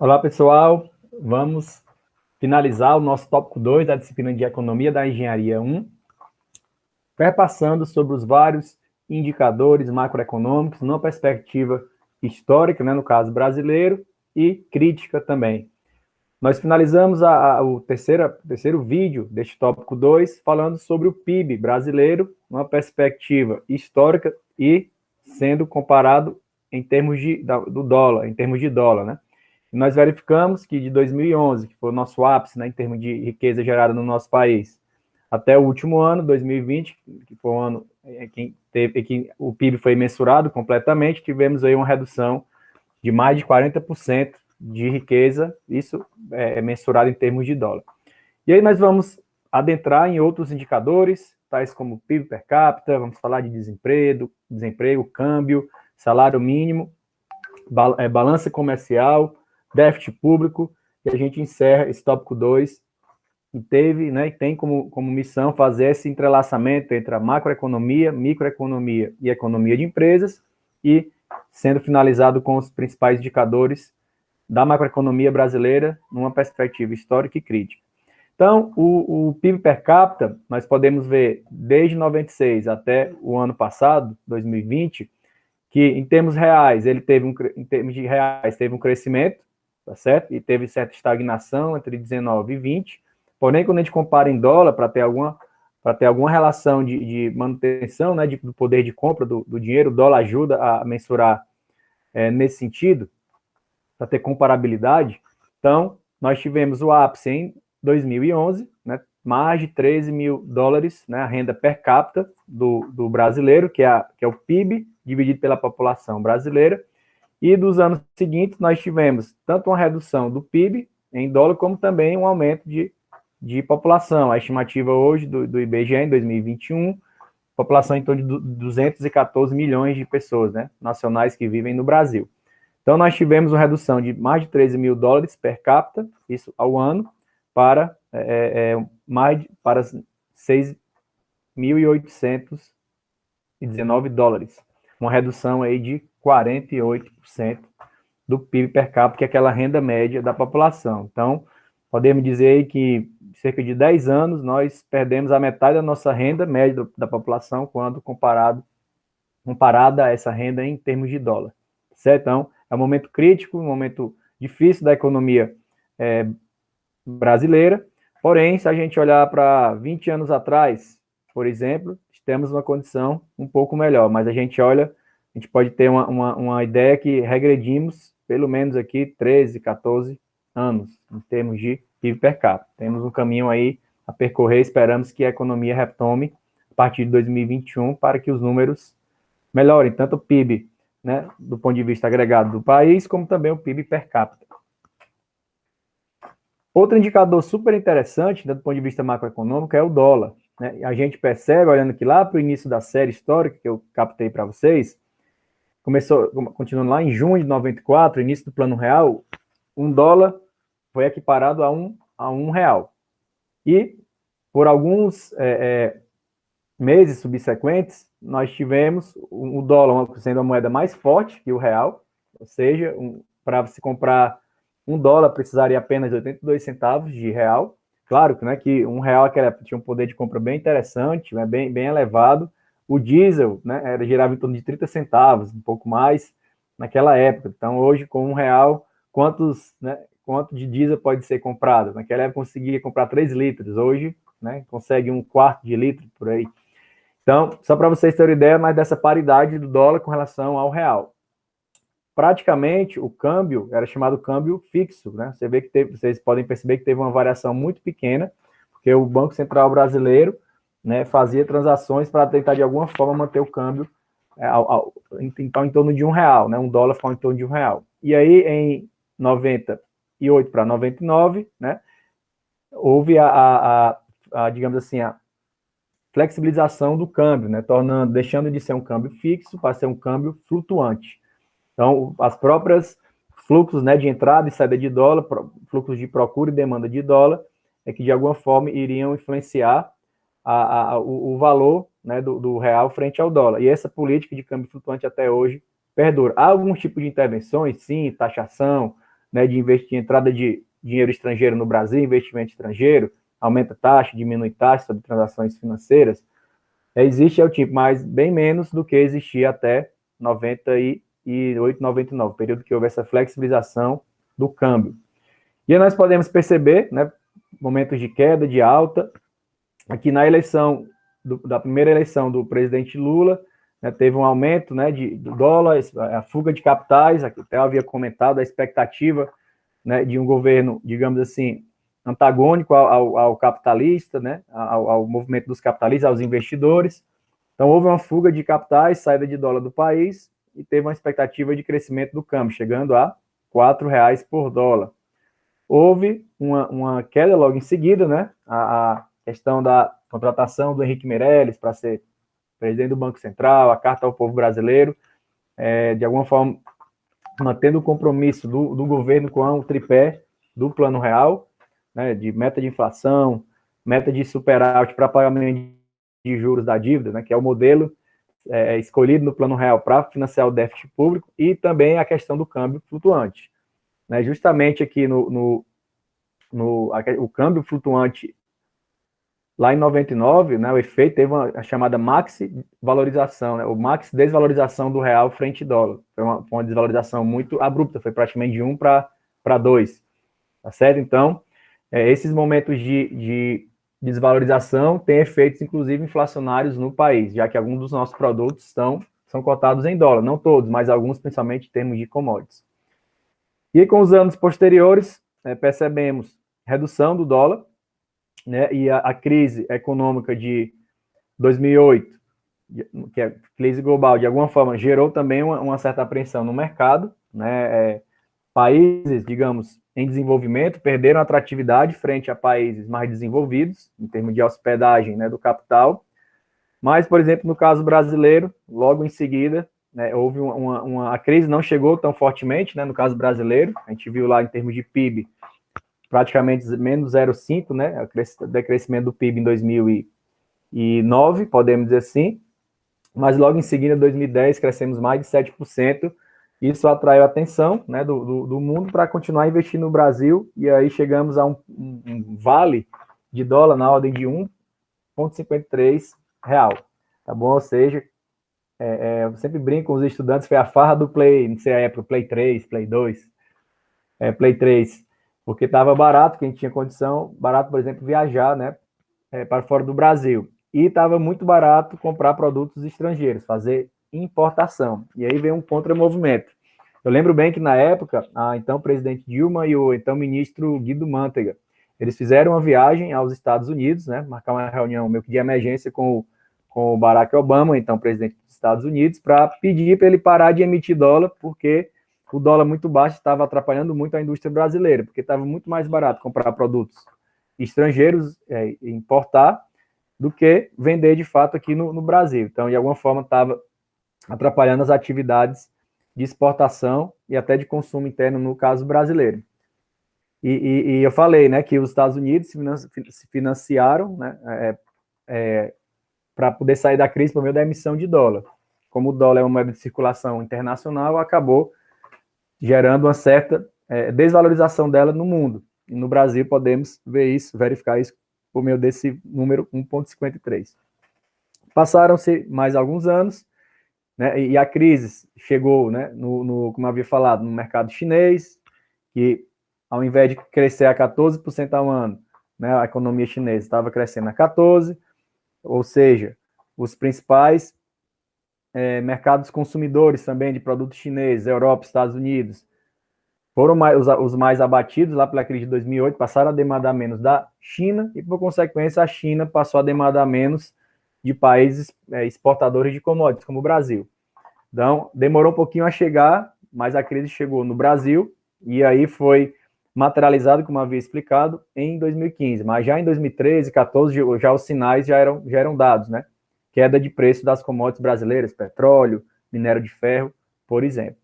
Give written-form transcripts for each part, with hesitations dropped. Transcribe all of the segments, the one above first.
Olá, pessoal. Vamos finalizar o nosso tópico 2 da disciplina de Economia da Engenharia 1, perpassando sobre os vários indicadores macroeconômicos numa perspectiva histórica, no caso brasileiro, e crítica também. Nós finalizamos o terceiro vídeo deste tópico 2 falando sobre o PIB brasileiro numa perspectiva histórica e sendo comparado em termos do dólar, em termos de dólar, né? E nós verificamos que de 2011, que foi o nosso ápice, em termos de riqueza gerada no nosso país, até o último ano, 2020, que foi o ano em que o PIB foi mensurado completamente, tivemos aí uma redução de mais de 40% de riqueza, isso é mensurado em termos de dólar. E aí nós vamos adentrar em outros indicadores, tais como PIB per capita, vamos falar de desemprego, câmbio, salário mínimo, balança comercial, déficit público, e a gente encerra esse tópico 2, e tem como missão fazer esse entrelaçamento entre a macroeconomia, microeconomia e economia de empresas, e sendo finalizado com os principais indicadores da macroeconomia brasileira numa perspectiva histórica e crítica. Então, o PIB per capita, nós podemos ver desde 96 até o ano passado, 2020, que em termos reais, em termos de reais, teve um crescimento, tá certo? E teve certa estagnação entre 19 e 20. Porém, quando a gente compara em dólar, para ter alguma relação de manutenção, do poder de compra do dinheiro, o dólar ajuda a mensurar nesse sentido, para ter comparabilidade. Então, nós tivemos o ápice em 2011, mais de 13 mil dólares, a renda per capita do brasileiro, que é o PIB dividido pela população brasileira. E dos anos seguintes, nós tivemos tanto uma redução do PIB em dólar, como também um aumento de população. A estimativa hoje do IBGE em 2021, população em torno de 214 milhões de pessoas, nacionais que vivem no Brasil. Então, nós tivemos uma redução de mais de 13 mil dólares per capita, isso ao ano, para 6.819 dólares. Uma redução aí de 48% do PIB per capita, que é aquela renda média da população. Então, podemos dizer que em cerca de 10 anos nós perdemos a metade da nossa renda média da população quando comparada a essa renda em termos de dólar. Certo? Então, é um momento crítico, um momento difícil da economia brasileira. Porém, se a gente olhar para 20 anos atrás, por exemplo, temos uma condição um pouco melhor, mas a gente pode ter uma ideia que regredimos pelo menos aqui 13, 14 anos, em termos de PIB per capita. Temos um caminho aí a percorrer, esperamos que a economia retome a partir de 2021 para que os números melhorem, tanto o PIB, do ponto de vista agregado do país, como também o PIB per capita. Outro indicador super interessante, do ponto de vista macroeconômico, é o dólar. A gente percebe, olhando aqui lá para o início da série histórica, que eu captei para vocês, continuando lá em junho de 94, início do Plano Real, um dólar foi equiparado a um real. E, por alguns meses subsequentes, nós tivemos o dólar sendo a moeda mais forte que o real, ou seja, para se comprar um dólar precisaria apenas de 82 centavos de real. Claro que um real tinha um poder de compra bem interessante, bem elevado. O diesel girava em torno de 30 centavos, um pouco mais naquela época. Então, hoje, com um real, quanto de diesel pode ser comprado? Naquela época, conseguia comprar 3 litros. Hoje, consegue um quarto de litro por aí. Então, só para vocês terem ideia, mais dessa paridade do dólar com relação ao real. Praticamente, o câmbio era chamado câmbio fixo, vocês podem perceber que teve uma variação muito pequena, porque o Banco Central brasileiro fazia transações para tentar, de alguma forma, manter o câmbio em torno de R$1, um dólar ficou em torno de R$1. E aí, em 98 para 99, houve digamos assim, a flexibilização do câmbio, deixando de ser um câmbio fixo para ser um câmbio flutuante. Então, as próprias fluxos de entrada e saída de dólar, fluxos de procura e demanda de dólar, que de alguma forma iriam influenciar o valor do real frente ao dólar. E essa política de câmbio flutuante até hoje perdura. Há algum tipo de intervenções, sim, taxação, né, de investir, entrada de dinheiro estrangeiro no Brasil, investimento estrangeiro, aumenta taxa, diminui taxa sobre transações financeiras, existe é o tipo, mas bem menos do que existia até 98, 99, período que houve essa flexibilização do câmbio. E aí nós podemos perceber, né, momentos de queda, de alta, aqui na eleição, da primeira eleição do presidente Lula, né, teve um aumento, né, do dólar, a fuga de capitais, até eu havia comentado, a expectativa, né, de um governo, digamos assim, antagônico ao capitalista, né, ao movimento dos capitalistas, aos investidores. Então, houve uma fuga de capitais, saída de dólar do país, e teve uma expectativa de crescimento do câmbio, chegando a R$4 por dólar. Houve uma queda logo em seguida, né, a questão da contratação do Henrique Meirelles para ser presidente do Banco Central, a Carta ao Povo Brasileiro, de alguma forma, mantendo o compromisso do governo com o tripé do Plano Real, né, de meta de inflação, meta de superávit para pagamento de juros da dívida, né, que é o modelo escolhido no Plano Real para financiar o déficit público, e também a questão do câmbio flutuante. Né, justamente aqui o câmbio flutuante, lá em 99, né, o efeito teve a chamada maxi-valorização, né, ou maxi-desvalorização do real frente ao dólar. Foi uma desvalorização muito abrupta, foi praticamente de 1 para 2. Tá certo? Então, esses momentos de desvalorização têm efeitos, inclusive, inflacionários no país, já que alguns dos nossos produtos são cotados em dólar. Não todos, mas alguns, principalmente em termos de commodities. E com os anos posteriores, percebemos redução do dólar, né, e a crise econômica de 2008, que é a crise global, de alguma forma, gerou também uma certa apreensão no mercado, né, países, digamos, em desenvolvimento perderam atratividade frente a países mais desenvolvidos, em termos de hospedagem, né, do capital, mas, por exemplo, no caso brasileiro, logo em seguida, né, houve a crise não chegou tão fortemente, né, no caso brasileiro, a gente viu lá em termos de PIB, praticamente menos 0,5, né, o decrescimento do PIB em 2009, podemos dizer assim, mas logo em seguida, em 2010, crescemos mais de 7%, isso atraiu a atenção, né, do mundo para continuar investindo no Brasil, e aí chegamos a um vale de dólar na ordem de R$1,53, tá bom? Ou seja, eu sempre brinco com os estudantes, foi a farra do Play, não sei a época, Play 3, Play 2, Play 3, porque estava barato, quem tinha condição, barato, por exemplo, viajar, né, para fora do Brasil. E estava muito barato comprar produtos estrangeiros, fazer importação. E aí veio um contramovimento. Eu lembro bem que, na época, a então presidente Dilma e o então ministro Guido Mantega, eles fizeram uma viagem aos Estados Unidos, né, marcar uma reunião meio que de emergência com o Barack Obama, então presidente dos Estados Unidos, para pedir para ele parar de emitir dólar, porque o dólar muito baixo estava atrapalhando muito a indústria brasileira, porque estava muito mais barato comprar produtos estrangeiros, importar, do que vender de fato aqui no Brasil. Então, de alguma forma, estava atrapalhando as atividades de exportação e até de consumo interno, no caso brasileiro. E eu falei, né, que os Estados Unidos se financiaram, né, para poder sair da crise por meio da emissão de dólar. Como o dólar é uma moeda de circulação internacional, acabou gerando uma certa desvalorização dela no mundo. E no Brasil podemos ver isso, verificar isso por meio desse número 1,53. Passaram-se mais alguns anos, né, e a crise chegou, né, como eu havia falado, no mercado chinês, que ao invés de crescer a 14% ao ano, né, a economia chinesa estava crescendo a 14%, ou seja, os principais mercados consumidores também de produtos chineses, Europa, Estados Unidos, foram os mais abatidos lá pela crise de 2008, passaram a demandar menos da China e, por consequência, a China passou a demandar menos de países exportadores de commodities, como o Brasil. Então, demorou um pouquinho a chegar, mas a crise chegou no Brasil e aí foi materializado, como havia explicado, em 2015. Mas já em 2013, 2014, já os sinais já eram dados, né? Queda de preço das commodities brasileiras, petróleo, minério de ferro, por exemplo.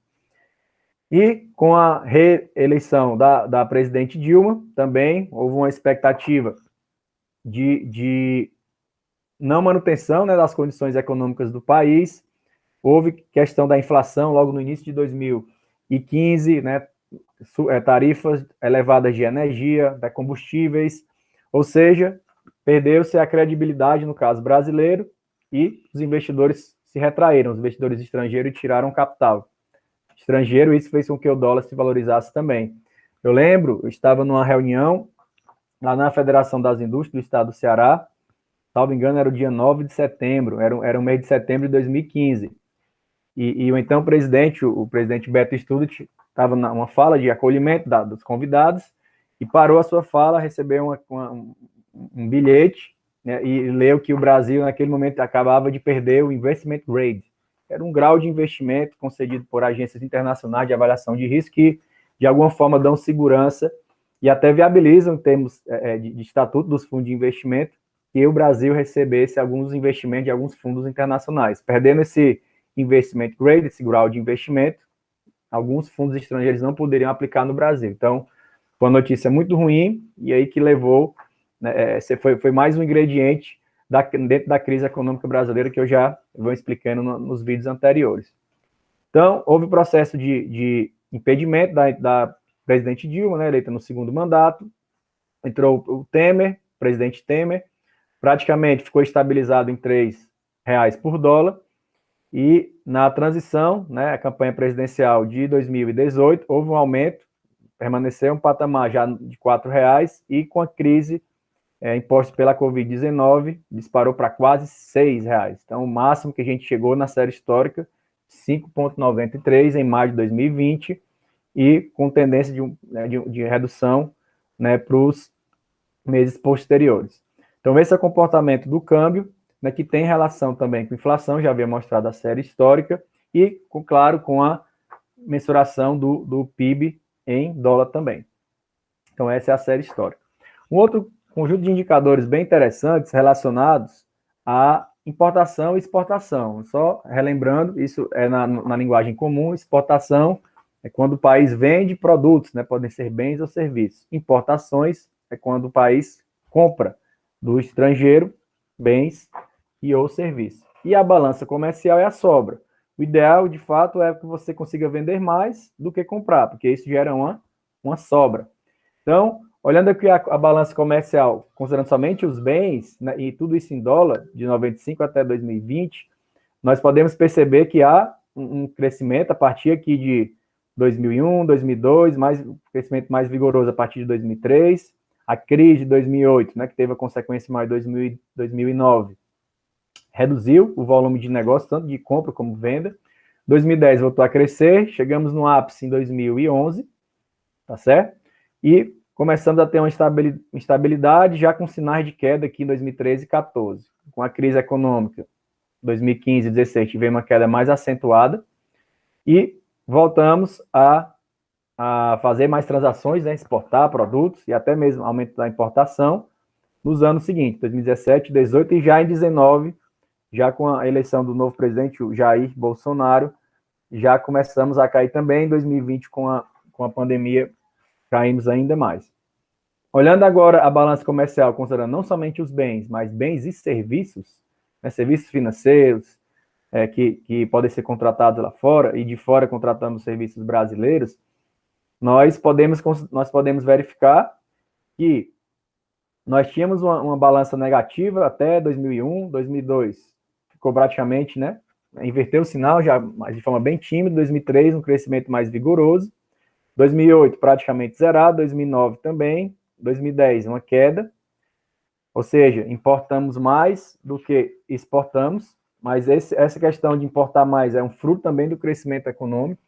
E com a reeleição da presidente Dilma, também houve uma expectativa de não manutenção, né, das condições econômicas do país. Houve questão da inflação logo no início de 2015, né, tarifas elevadas de energia, de combustíveis, ou seja, perdeu-se a credibilidade, no caso brasileiro, e os investidores se retraíram, os investidores estrangeiros tiraram capital estrangeiro, isso fez com que o dólar se valorizasse também. Eu lembro, eu estava numa reunião lá na Federação das Indústrias do Estado do Ceará, salvo engano, era o dia 9 de setembro, era o mês de setembro de 2015. E o então presidente, o presidente Beto Student, estava numa fala de acolhimento dos convidados e parou a sua fala, recebeu um bilhete, né, e leu que o Brasil, naquele momento, acabava de perder o Investment Grade. Era um grau de investimento concedido por agências internacionais de avaliação de risco que, de alguma forma, dão segurança e até viabilizam, em termos de estatuto dos fundos de investimento, que o Brasil recebesse alguns investimentos de alguns fundos internacionais. Perdendo esse investment grade, esse grau de investimento, alguns fundos estrangeiros não poderiam aplicar no Brasil. Então, foi uma notícia muito ruim, e aí que levou, né, foi mais um ingrediente dentro da crise econômica brasileira que eu já vou explicando nos vídeos anteriores. Então, houve o processo de impedimento da presidente Dilma, né, eleita no segundo mandato, entrou o Temer, presidente Temer, praticamente ficou estabilizado em R$3 por dólar, e na transição, né, a campanha presidencial de 2018, houve um aumento, permaneceu um patamar já de R$4, e com a crise imposta pela Covid-19, disparou para quase R$6. Então, o máximo que a gente chegou na série histórica, 5,93 em maio de 2020, e com tendência de redução, né, para os meses posteriores. Então, esse é o comportamento do câmbio, né, que tem relação também com inflação, já havia mostrado a série histórica, e, claro, com a mensuração do PIB em dólar também. Então, essa é a série histórica. Um outro conjunto de indicadores bem interessantes relacionados à importação e exportação. Só relembrando, isso é na linguagem comum, exportação é quando o país vende produtos, né, podem ser bens ou serviços. Importações é quando o país compra do estrangeiro bens e ou serviços. E a balança comercial é a sobra. O ideal, de fato, é que você consiga vender mais do que comprar, porque isso gera uma sobra. Então, olhando aqui a balança comercial, considerando somente os bens, né, e tudo isso em dólar, de 95 até 2020, nós podemos perceber que há um crescimento a partir aqui de 2001, 2002, um crescimento mais vigoroso a partir de 2003, a crise de 2008, né, que teve a consequência maior de 2009, reduziu o volume de negócio, tanto de compra como venda. 2010 voltou a crescer, chegamos no ápice em 2011, tá certo? E começamos a ter uma instabilidade, já com sinais de queda aqui em 2013 e 2014. Com a crise econômica, 2015 e 2016, tivemos uma queda mais acentuada, e voltamos a fazer mais transações, né, exportar produtos, e até mesmo aumento da importação, nos anos seguintes, 2017, 2018 e já em 2019, já com a eleição do novo presidente, o Jair Bolsonaro, já começamos a cair também. Em 2020, com a pandemia, caímos ainda mais. Olhando agora a balança comercial, considerando não somente os bens, mas bens e serviços, né, serviços financeiros, que podem ser contratados lá fora, e de fora contratamos serviços brasileiros, nós podemos verificar que nós tínhamos uma balança negativa até 2001, 2002, ficou praticamente, né, inverteu o sinal, já mas de forma bem tímida. 2003, um crescimento mais vigoroso. 2008, praticamente zerado. 2009 também. 2010, uma queda. Ou seja, importamos mais do que exportamos, mas essa questão de importar mais é um fruto também do crescimento econômico,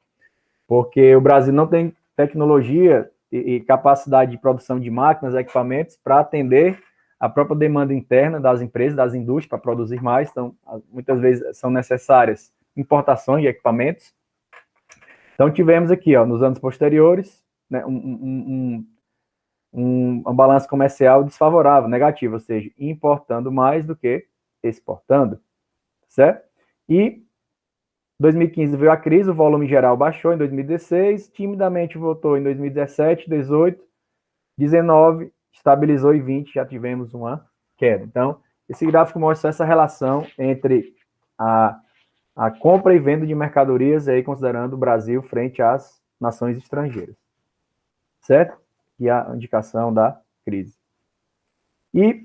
porque o Brasil não tem tecnologia e capacidade de produção de máquinas, equipamentos, para atender a própria demanda interna das empresas, das indústrias, para produzir mais. Então, muitas vezes são necessárias importações de equipamentos. Então, tivemos aqui, nos anos posteriores, né, uma balança comercial desfavorável, negativa, ou seja, importando mais do que exportando, certo? E 2015 veio a crise, o volume geral baixou em 2016, timidamente voltou em 2017, 2018, 19, estabilizou, e 20 já tivemos uma queda. Então, esse gráfico mostra essa relação entre a compra e venda de mercadorias, aí considerando o Brasil frente às nações estrangeiras. certo? Que é a indicação da crise. E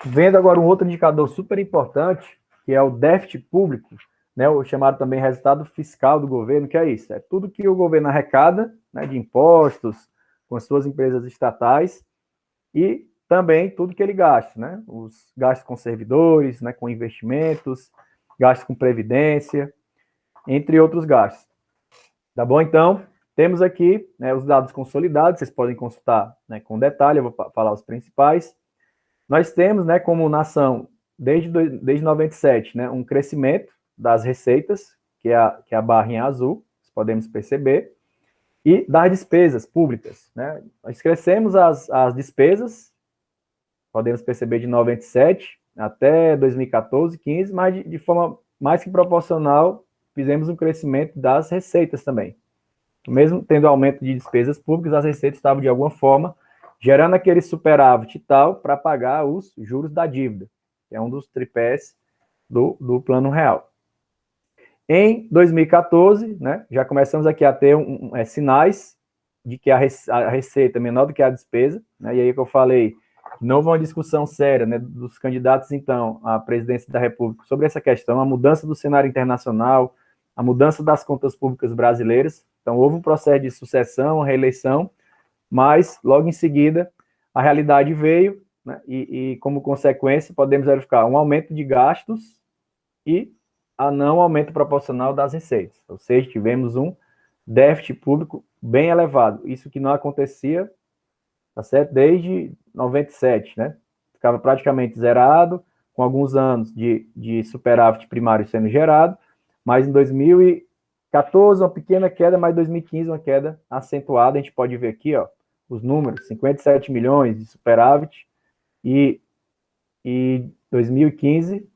vendo agora um outro indicador super importante, que é o déficit público, né, o chamado também resultado fiscal do governo, que é isso, é tudo que o governo arrecada, né, de impostos, com as suas empresas estatais, e também tudo que ele gasta, né, os gastos com servidores, né, com investimentos, gastos com previdência, entre outros gastos. Tá bom? Então, temos aqui, né, os dados consolidados, vocês podem consultar, né, com detalhe, eu vou falar os principais. Nós temos, né, como nação, desde 97, né, um crescimento das receitas, que é a barrinha azul, podemos perceber, e das despesas públicas, né? Nós crescemos as despesas, podemos perceber de 97 até 2014, 15, mas de forma mais que proporcional, fizemos um crescimento das receitas também. Mesmo tendo aumento de despesas públicas, as receitas estavam, de alguma forma, gerando aquele superávit e tal para pagar os juros da dívida, que é um dos tripés do Plano Real. Em 2014, né, já começamos aqui a ter sinais de que a receita é menor do que a despesa, né, e aí que eu falei, não houve uma discussão séria, né, dos candidatos, então, à presidência da República sobre essa questão, a mudança do cenário internacional, a mudança das contas públicas brasileiras. Então, houve um processo de sucessão, reeleição, mas, logo em seguida, a realidade veio, né, e como consequência, podemos verificar um aumento de gastos e a não aumento proporcional das receitas. Ou seja, tivemos um déficit público bem elevado. Isso que não acontecia, tá certo? Desde 97, né? Ficava praticamente zerado, com alguns anos de superávit primário sendo gerado, mas em 2014 uma pequena queda, mas em 2015 uma queda acentuada. A gente pode ver aqui, ó, os números, 57 milhões de superávit e 2015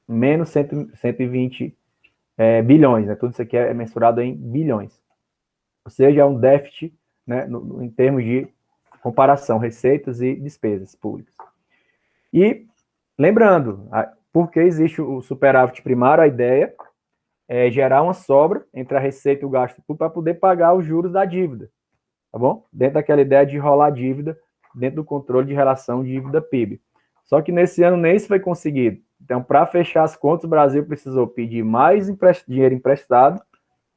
menos 120 bilhões, né? Tudo isso aqui é mensurado em bilhões. Ou seja, é um déficit, né, em termos de comparação, receitas e despesas públicas. E, lembrando, porque existe o superávit primário, a ideia é gerar uma sobra entre a receita e o gasto público para poder pagar os juros da dívida, tá bom? Dentro daquela ideia de rolar dívida, dentro do controle de relação dívida-PIB. Só que nesse ano nem isso foi conseguido. Então, para fechar as contas, o Brasil precisou pedir mais dinheiro emprestado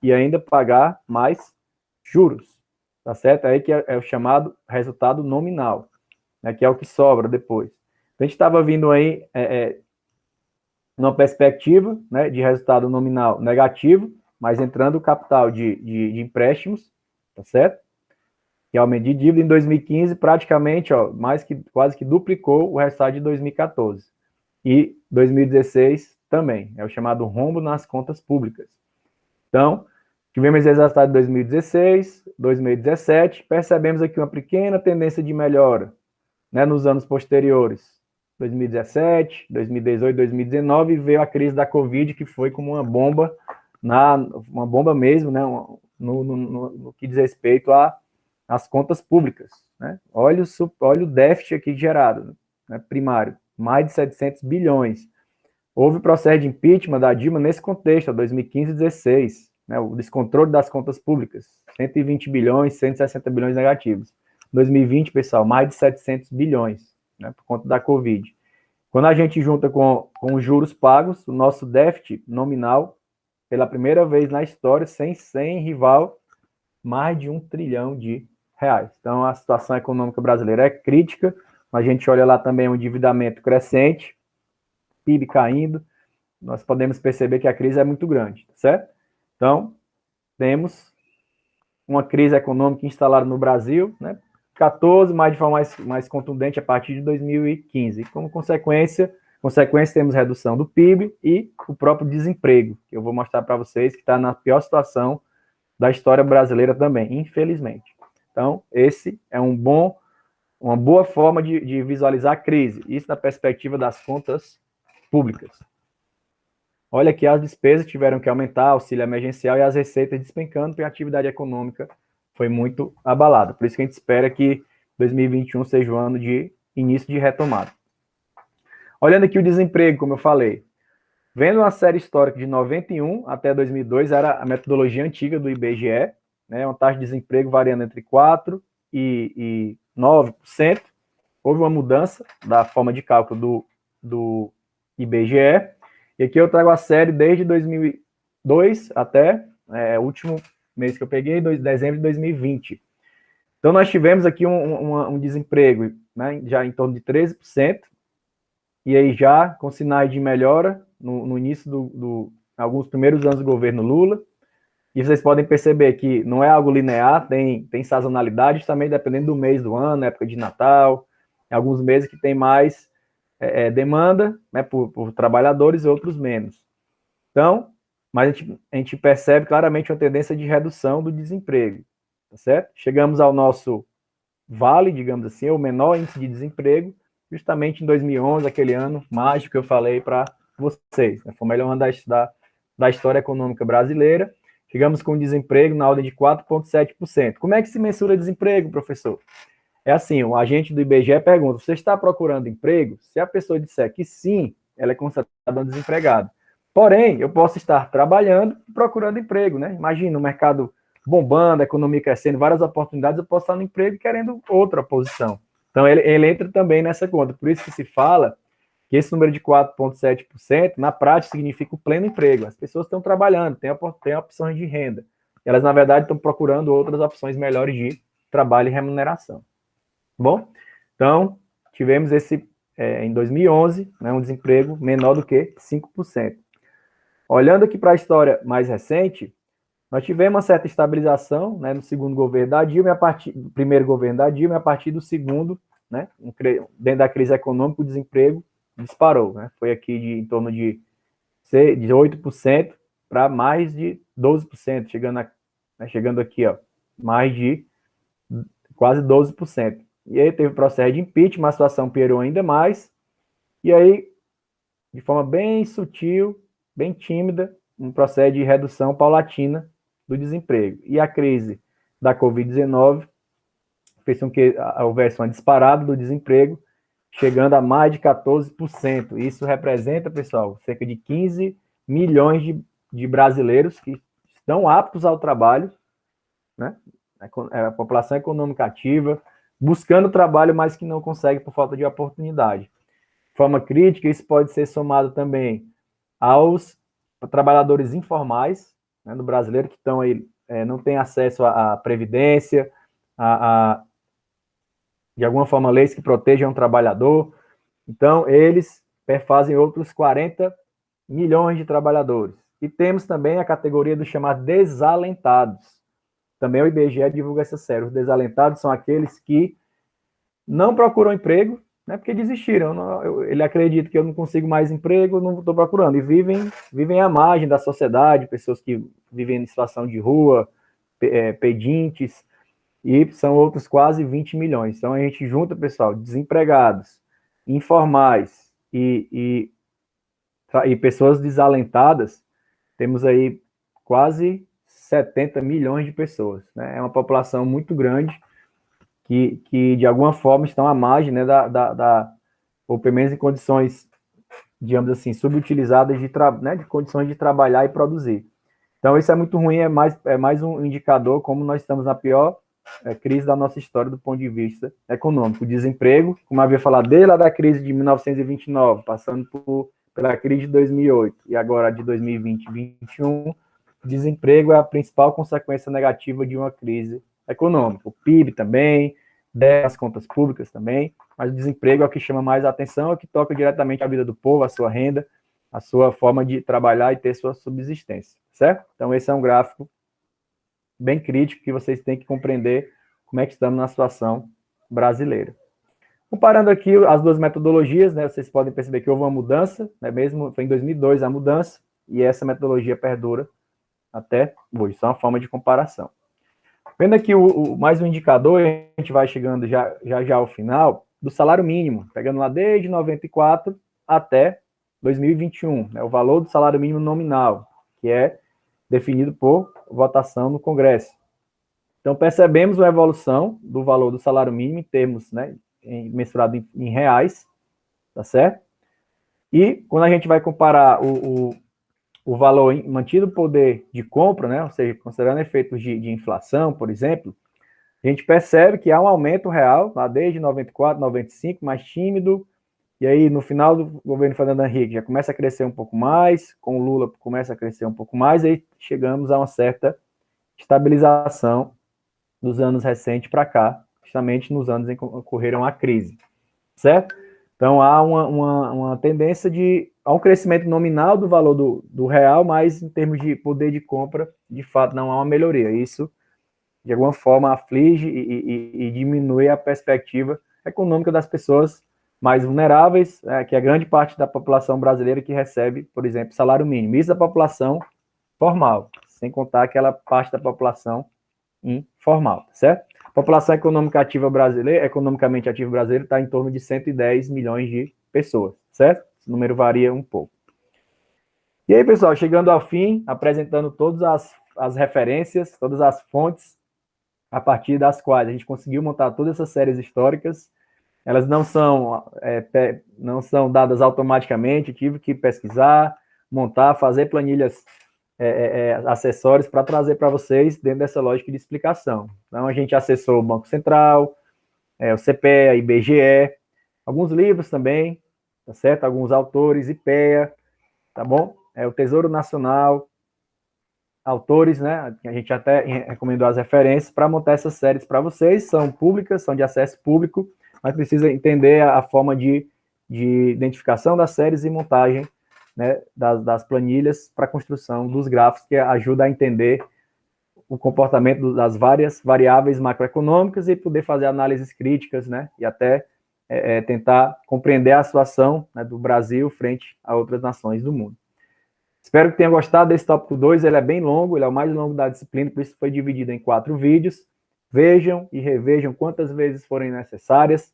e ainda pagar mais juros, tá certo? Aí que é o chamado resultado nominal, né, que é o que sobra depois. Então, a gente estava vindo aí numa perspectiva, né, de resultado nominal negativo, mas entrando o capital de empréstimos, tá certo? Que é aumento de dívida em 2015, praticamente, ó, quase que duplicou o resultado de 2014. E 2016 também, é o chamado rombo nas contas públicas. Então, tivemos esse resultado de 2016, 2017, percebemos aqui uma pequena tendência de melhora, né, nos anos posteriores, 2017, 2018, 2019, veio a crise da Covid, que foi como uma bomba, uma bomba mesmo, né, no que diz respeito às contas públicas, né? Olha o déficit aqui gerado, né, primário, mais de 700 bilhões. Houve processo de impeachment da Dilma nesse contexto, 2015 e 2016, né, o descontrole das contas públicas, 120 bilhões, 160 bilhões negativos. 2020, pessoal, mais de 700 bilhões, né, por conta da Covid. Quando a gente junta com os juros pagos, o nosso déficit nominal, pela primeira vez na história, sem rival, mais de 1 trilhão de reais. Então, a situação econômica brasileira é crítica, a gente olha lá também um endividamento crescente, PIB caindo, nós podemos perceber que a crise é muito grande, certo? Então, temos uma crise econômica instalada no Brasil, né? 14, mas de forma mais contundente a partir de 2015. Como consequência, temos redução do PIB e o próprio desemprego, que eu vou mostrar para vocês que está na pior situação da história brasileira também, infelizmente. Então, esse é uma boa forma de visualizar a crise, isso na perspectiva das contas públicas. Olha que as despesas tiveram que aumentar, auxílio emergencial, e as receitas despencando, porque a atividade econômica foi muito abalada. Por isso que a gente espera que 2021 seja o ano de início de retomada. Olhando aqui o desemprego, como eu falei, vendo uma série histórica de 91 até 2002, era a metodologia antiga do IBGE, né, uma taxa de desemprego variando entre 4% 2009, houve uma mudança da forma de cálculo do IBGE, e aqui eu trago a série desde 2002 até o último mês que eu peguei, dezembro de 2020. Então, nós tivemos aqui um desemprego, né, já em torno de 13%, e aí já com sinais de melhora no início alguns primeiros anos do governo Lula. E vocês podem perceber que não é algo linear, tem sazonalidade também, dependendo do mês do ano, época de Natal, alguns meses que tem mais demanda, né, por trabalhadores e outros menos. Então, mas a gente percebe claramente uma tendência de redução do desemprego, tá certo? Chegamos ao nosso vale, digamos assim, o menor índice de desemprego, justamente em 2011, aquele ano mágico que eu falei para vocês, né? Foi o melhor ano da história econômica brasileira. Chegamos com desemprego na ordem de 4,7%. Como é que se mensura desemprego, professor? É assim, o agente do IBGE pergunta, você está procurando emprego? Se a pessoa disser que sim, ela é considerada desempregada. Porém, eu posso estar trabalhando e procurando emprego, né? Imagina, o mercado bombando, a economia crescendo, várias oportunidades, eu posso estar no emprego querendo outra posição. Então, ele entra também nessa conta. Por isso que se fala que esse número de 4,7%, na prática, significa o pleno emprego. As pessoas estão trabalhando, têm opções de renda. Elas, na verdade, estão procurando outras opções melhores de trabalho e remuneração. Bom, então, tivemos em 2011, né, um desemprego menor do que 5%. Olhando aqui para a história mais recente, nós tivemos uma certa estabilização, né, no segundo governo da Dilma, do primeiro governo da Dilma, e a partir do segundo, né, dentro da crise econômica, o desemprego disparou, né, foi aqui em torno de 8% para mais de 12%, chegando aqui, ó, mais de quase 12%. E aí teve o processo de impeachment, a situação piorou ainda mais, e aí, de forma bem sutil, bem tímida, um processo de redução paulatina do desemprego. E a crise da Covid-19 fez com que houvesse uma disparada do desemprego, chegando a mais de 14%. Isso representa, pessoal, cerca de 15 milhões de brasileiros que estão aptos ao trabalho, né? A população econômica ativa, buscando trabalho, mas que não consegue por falta de oportunidade. De forma crítica, isso pode ser somado também aos trabalhadores informais, né, do brasileiro, que estão aí, não têm acesso à previdência, de alguma forma, leis que protejam o trabalhador. Então, eles perfazem outros 40 milhões de trabalhadores. E temos também a categoria dos chamados desalentados. Também o IBGE divulga essa série. Os desalentados são aqueles que não procuram emprego, né, porque desistiram. Ele acredita que eu não consigo mais emprego, não estou procurando. E vivem à margem da sociedade, pessoas que vivem em situação de rua, pedintes, e são outros quase 20 milhões. Então, a gente junta, pessoal, desempregados, informais e pessoas desalentadas, temos aí quase 70 milhões de pessoas, né? É uma população muito grande que de alguma forma estão à margem, né, ou pelo menos em condições, digamos assim, subutilizadas de condições de trabalhar e produzir. Então, isso é muito ruim, é mais um indicador como nós estamos na pior crise da nossa história do ponto de vista econômico. O desemprego, como havia falado, desde lá da crise de 1929, passando pela crise de 2008 e agora de 2020 e 2021, o desemprego é a principal consequência negativa de uma crise econômica. O PIB também, as contas públicas também, mas o desemprego é o que chama mais a atenção, é o que toca diretamente a vida do povo, a sua renda, a sua forma de trabalhar e ter sua subsistência, certo? Então, esse é um gráfico bem crítico que vocês têm que compreender como é que estamos na situação brasileira. Comparando aqui as duas metodologias, né, vocês podem perceber que houve uma mudança, né, mesmo foi em 2002 a mudança, e essa metodologia perdura até hoje, só uma forma de comparação. Vendo aqui mais um indicador, a gente vai chegando já ao final, do salário mínimo, pegando lá desde 94 até 2021, né, o valor do salário mínimo nominal, que é definido por votação no Congresso. Então, percebemos uma evolução do valor do salário mínimo em termos, né, mensurado em reais, tá certo? E quando a gente vai comparar o valor mantido o poder de compra, né, ou seja, considerando efeitos de inflação, por exemplo, a gente percebe que há um aumento real, lá desde 94, 95, mais tímido, e aí no final do governo Fernando Henrique já começa a crescer um pouco mais, com o Lula começa a crescer um pouco mais, e aí chegamos a uma certa estabilização dos anos recentes para cá, justamente nos anos em que ocorreram a crise, certo? Então há uma tendência há um crescimento nominal do valor do real, mas em termos de poder de compra, de fato não há uma melhoria. Isso de alguma forma aflige e diminui a perspectiva econômica das pessoas mais vulneráveis, que é a grande parte da população brasileira que recebe, por exemplo, salário mínimo. Isso da população formal, sem contar aquela parte da população informal, certo? A população economicamente ativa brasileira está em torno de 110 milhões de pessoas, certo? Esse número varia um pouco. E aí, pessoal, chegando ao fim, apresentando todas as referências, todas as fontes a partir das quais a gente conseguiu montar todas essas séries históricas. Elas não são dadas automaticamente, tive que pesquisar, montar, fazer planilhas acessórios para trazer para vocês dentro dessa lógica de explicação. Então, a gente acessou o Banco Central, o CPEA, IBGE, alguns livros também, tá certo? Alguns autores, IPEA, tá bom? O Tesouro Nacional, autores, né? A gente até recomendou as referências para montar essas séries para vocês, são públicas, são de acesso público, mas precisa entender a forma de identificação das séries e montagem, né, das planilhas para a construção dos gráficos, que ajuda a entender o comportamento das várias variáveis macroeconômicas e poder fazer análises críticas, né, e até tentar compreender a situação, né, do Brasil frente a outras nações do mundo. Espero que tenham gostado desse tópico 2, ele é bem longo, ele é o mais longo da disciplina, por isso foi dividido em 4 vídeos. Vejam e revejam quantas vezes forem necessárias.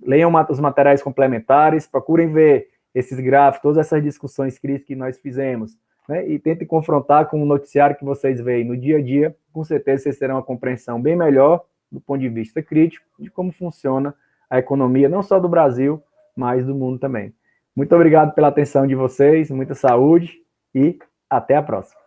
Leiam os materiais complementares, procurem ver esses gráficos, todas essas discussões críticas que nós fizemos, né, e tentem confrontar com o noticiário que vocês veem no dia a dia. Com certeza vocês terão uma compreensão bem melhor, do ponto de vista crítico, de como funciona a economia, não só do Brasil, mas do mundo também. Muito obrigado pela atenção de vocês, muita saúde e até a próxima.